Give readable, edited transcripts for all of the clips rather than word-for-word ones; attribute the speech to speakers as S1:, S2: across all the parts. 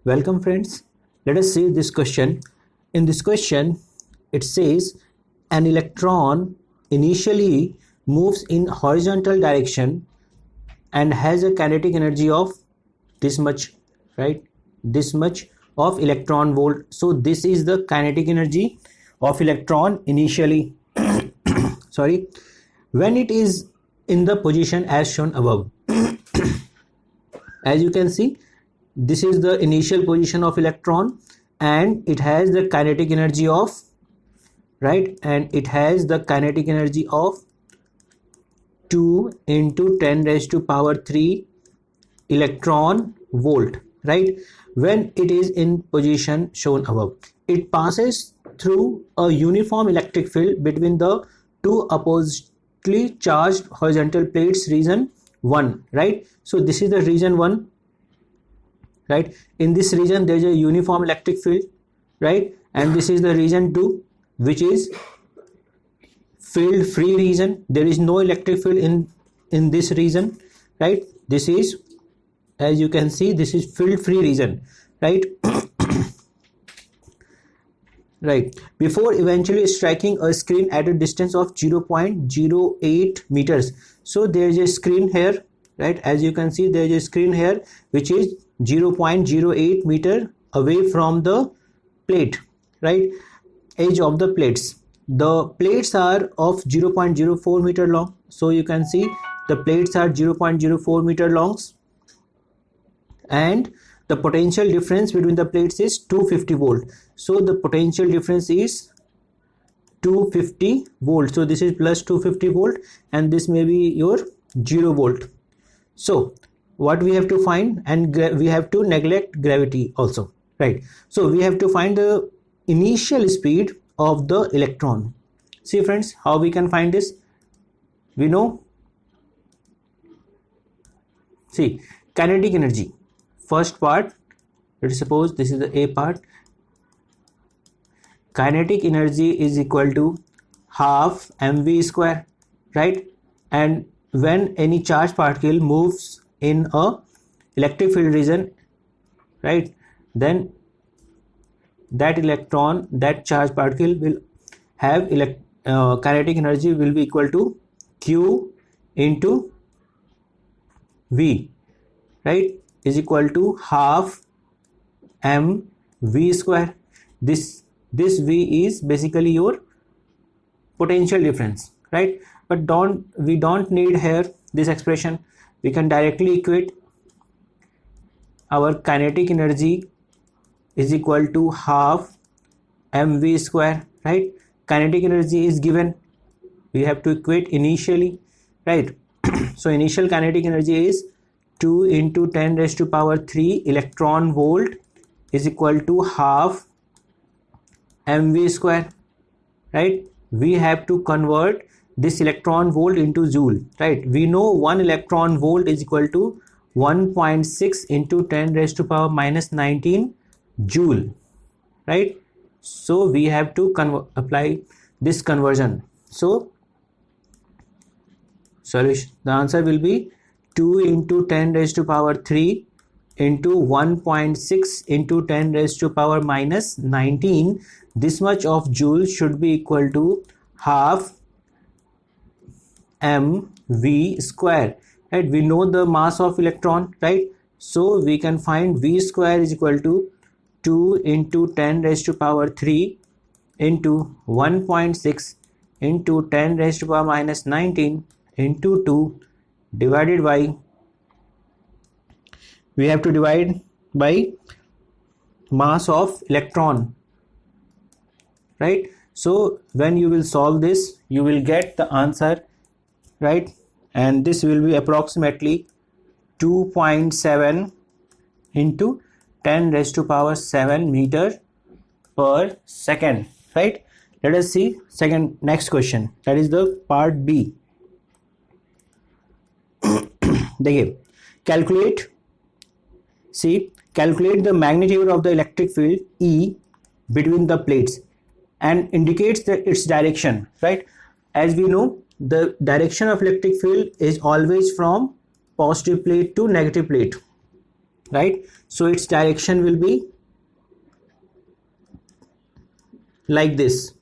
S1: Welcome friends. Let us see this question. In this question, it says an electron initially moves in horizontal direction and has a kinetic energy of this much, right? This much of electron volt. So this is the kinetic energy of electron initially. Sorry, when it is in the position as shown above. As you can see, this is the initial position of electron and it has the kinetic energy of, right, and it has the kinetic energy of 2 into 10 raised to power 3 electron volt, right? When it is in position shown above, it passes through a uniform electric field between the two oppositely charged horizontal plates, region 1, right? So this is the region 1, right? In this region there is a uniform electric field, right? And this is the region 2, which is field free region. There is no electric field in this region, right? This is, as you can see, this is field free region, right? Right, before eventually striking a screen at a distance of 0.08 meters. So there is a screen here, right? As you can see, there is a screen here which is 0.08 meter away from the plate, right? Edge of the plates. The plates are of 0.04 meter long. So you can see the plates are 0.04 meter longs, and the potential difference between the plates is 250 volt. So the potential difference is 250 volt. So this is plus 250 volt and this may be your 0 volt. So what we have to find, and we have to neglect gravity also, right? So we have to find the initial speed of the electron. See friends, how we can find this? We know, see, kinetic energy. First part, let us suppose this is the A part. Kinetic energy is equal to half mv square, right? And when any charged particle moves in a electric field region, right, then that electron, that charged particle will have kinetic energy will be equal to q into v, right, is equal to half m v square. This v is basically your potential difference, right? But we don't need here this expression. We can directly equate our kinetic energy is equal to half mv square, right? Kinetic energy is given, we have to equate initially, right? So initial kinetic energy is 2 into 10 raised to power 3 electron volt is equal to half mv square, right? We have to convert this electron volt into joule, right? We know 1 electron volt is equal to 1.6 into 10 raised to power minus 19 joule, right? So we have to apply this conversion. So solution, the answer will be 2 into 10 raised to power 3 into 1.6 into 10 raised to power minus 19. This much of joule should be equal to half mv square, right? We know the mass of electron, right? So we can find v square is equal to 2 into 10 raised to power 3 into 1.6 into 10 raised to power minus 19 into 2 divided by, we have to divide by mass of electron, right? So when you will solve this, you will get the answer, right? And this will be approximately 2.7 into 10 raised to power 7 meter per second, right? Let us see next question, that is the part B. देखिए, calculate the magnitude of the electric field E between the plates and indicates its direction, right? As we know, the direction of electric field is always from positive plate to negative plate, right? So its direction will be like this,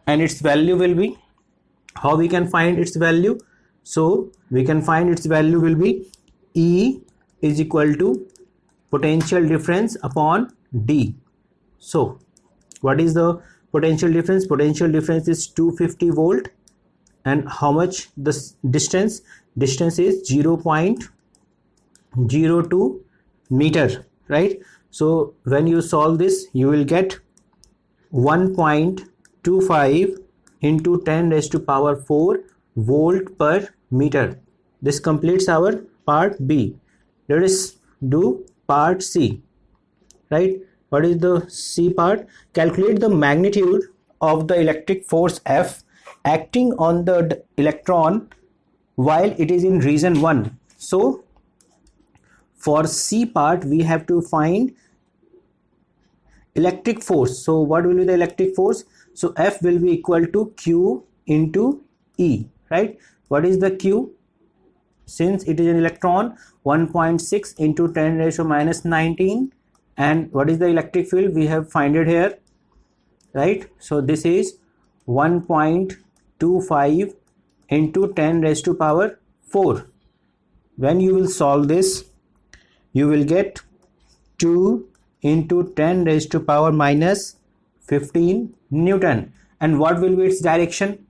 S1: and its value will be, how we can find its value? So we can find its value will be E is equal to potential difference upon D. So what is the potential difference? Potential difference is 250 volt, and how much the distance? Distance is 0.02 meter, right? So when you solve this, you will get 1.25 into 10 raised to power 4 volt per meter. This completes our part B. Let us do part C, right? What is the C part? Calculate the magnitude of the electric force F acting on the electron while it is in region 1. So for C part, we have to find electric force. So what will be the electric force? So F will be equal to Q into E, right? What is the Q? Since it is an electron, 1.6 into 10 raised to minus 19. And what is the electric field? We have find it here, right? So this is 1.25 into 10 raised to power 4. When you will solve this, you will get 2 into 10 raised to power minus 15 Newton. And what will be its direction?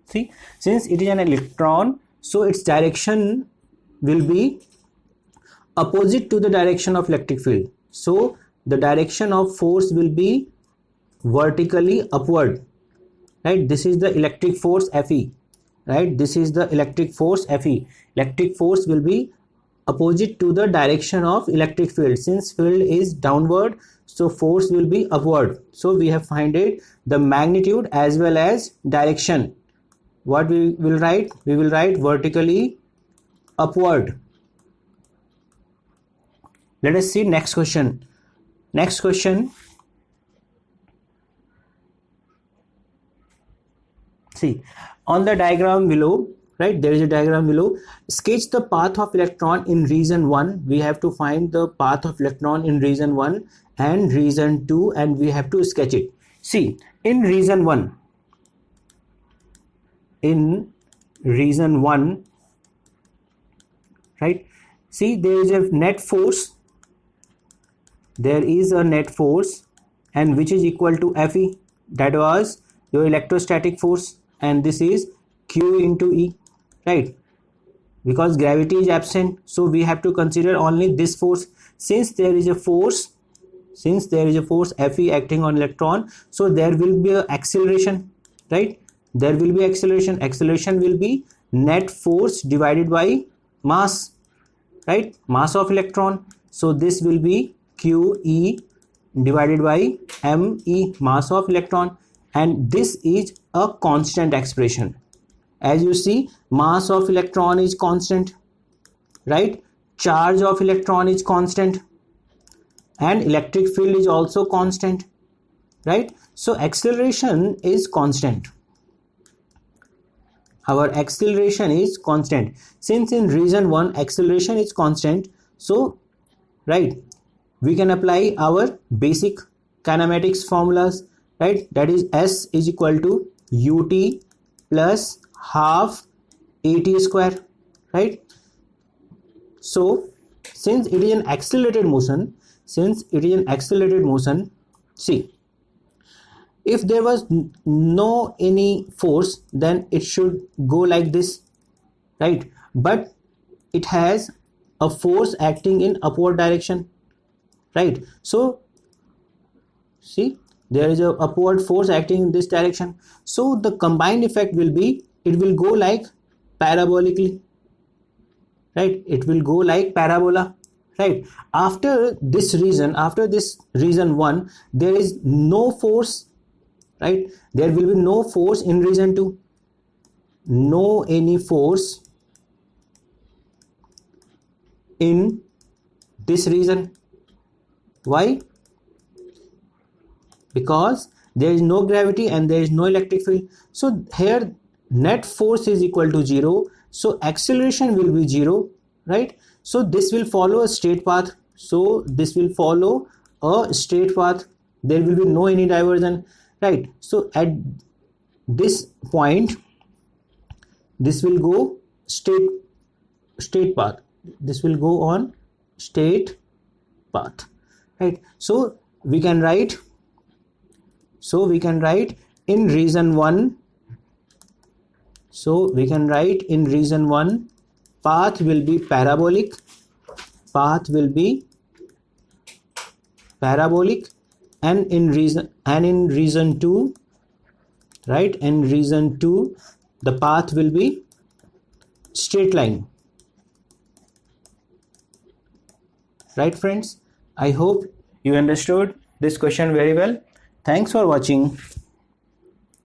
S1: See, since it is an electron, so its direction will be opposite to the direction of electric field. So the direction of force will be vertically upward, right? This is the electric force Fe, right? This is the electric force Fe. Electric force will be opposite to the direction of electric field. Since field is downward, so force will be upward. So we have find it the magnitude as well as direction. What we will write? We will write vertically upward. Let us see next question. Next question. See, on the diagram below, right? There is a diagram below. Sketch the path of electron in region 1. We have to find the path of electron in region 1 and region 2, and we have to sketch it. See, in region 1, right? See, there is a net force. There is a net force, and which is equal to Fe. That was your electrostatic force, and this is Q into E, right? Because gravity is absent, so we have to consider only this force. Since there is a force Fe acting on electron, so there will be an acceleration, right? There will be acceleration. Acceleration will be net force divided by mass, right? Mass of electron. So this will be QE divided by ME, mass of electron, and this is a constant expression. As you see, mass of electron is constant, right? Charge of electron is constant, and electric field is also constant, right? So acceleration is constant. Our acceleration is constant. Since in region 1 acceleration is constant, so right, we can apply our basic kinematics formulas, right? That is S is equal to ut plus half at square, right? So since it is an accelerated motion, see, if there was no any force, then it should go like this, right? But it has a force acting in upward direction, right? So see, there is a upward force acting in this direction. So the combined effect will be, it will go like parabolically, right? It will go like parabola, right? After this region 1, there is no force, right? There will be no force in region 2. No any force in this region. Why? Because there is no gravity and there is no electric field. So here net force is equal to 0. So acceleration will be 0, right? So this will follow a straight path. So this will follow a straight path. There will be no any diversion, right? So at this point, this will go straight path. This will go on straight path, right? So we can write in reason 1. So we can write in reason 1, path will be parabolic, and in reason 2, right, in reason 2 the path will be straight line. Right friends, I hope you understood this question very well. Thanks for watching.